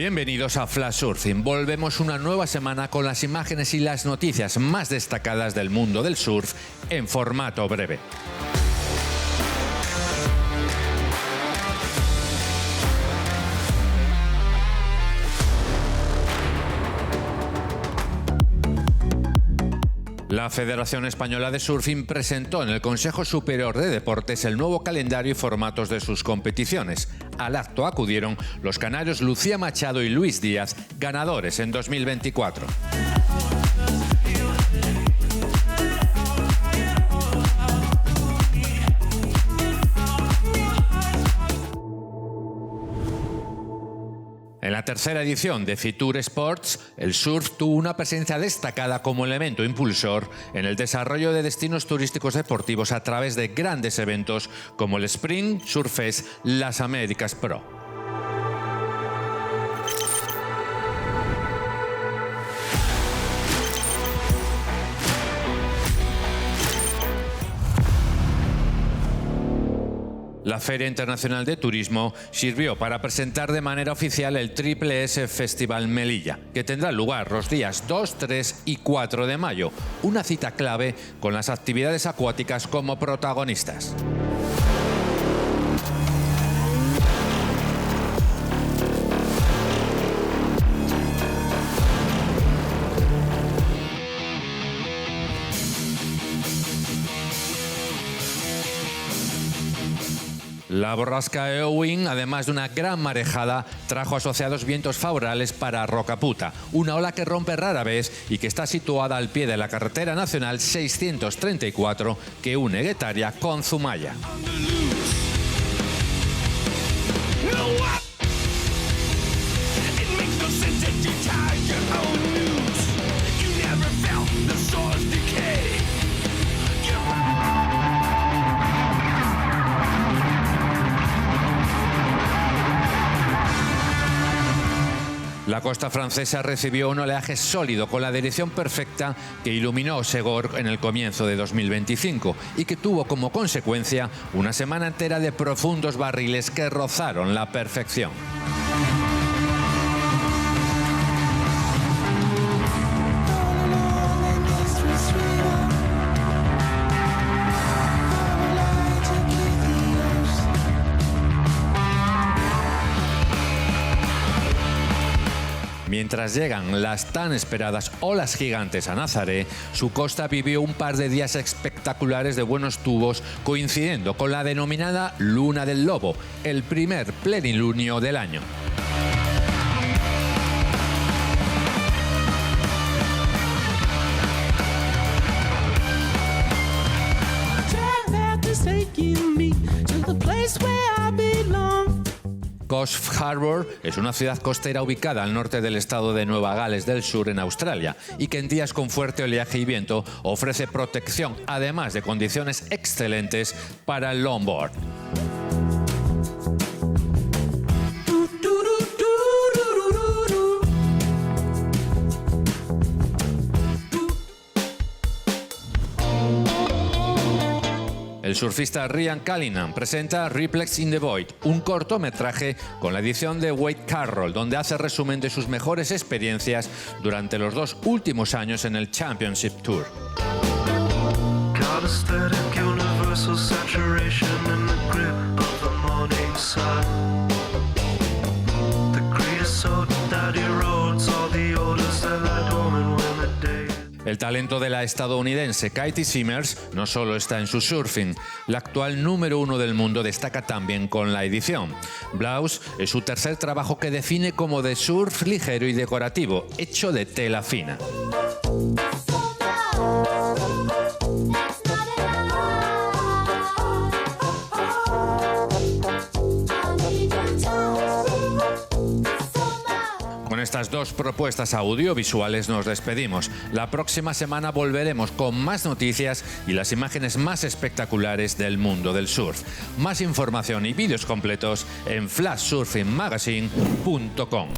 Bienvenidos a Flash Surfing. Volvemos una nueva semana con las imágenes y las noticias más destacadas del mundo del surf en formato breve. La Federación Española de Surfing presentó en el Consejo Superior de Deportes el nuevo calendario y formatos de sus competiciones. Al acto acudieron los canarios Lucía Machado y Luis Díaz, ganadores en 2024. En la tercera edición de Fitur Sports, el surf tuvo una presencia destacada como elemento impulsor en el desarrollo de destinos turísticos deportivos a través de grandes eventos como el Spring Surf Fest Las Américas Pro. La Feria Internacional de Turismo sirvió para presentar de manera oficial el Triple S Festival Melilla, que tendrá lugar los días 2, 3 y 4 de mayo, una cita clave con las actividades acuáticas como protagonistas. La borrasca Eowyn, además de una gran marejada, trajo asociados vientos favorables para Rocaputa, una ola que rompe rara vez y que está situada al pie de la carretera nacional 634 que une Guetaria con Zumaya. La costa francesa recibió un oleaje sólido con la dirección perfecta que iluminó Segor en el comienzo de 2025 y que tuvo como consecuencia una semana entera de profundos barriles que rozaron la perfección. Mientras llegan las tan esperadas olas gigantes a Nazaré, su costa vivió un par de días espectaculares de buenos tubos, coincidiendo con la denominada Luna del Lobo, el primer plenilunio del año. Coffs Harbour es una ciudad costera ubicada al norte del estado de Nueva Gales del Sur en Australia y que en días con fuerte oleaje y viento ofrece protección, además de condiciones excelentes para el longboard. El surfista Ryan Callinan presenta Reflex in the Void, un cortometraje con la edición de Wade Carroll, donde hace resumen de sus mejores experiencias durante los 2 últimos años en el Championship Tour. El talento de la estadounidense Katie Simmers no solo está en su surfing, la actual número 1 del mundo destaca también con la edición. Blouse es su tercer trabajo que define como de surf ligero y decorativo, hecho de tela fina. Con estas 2 propuestas audiovisuales nos despedimos. La próxima semana volveremos con más noticias y las imágenes más espectaculares del mundo del surf. Más información y vídeos completos en flashsurfingmagazine.com.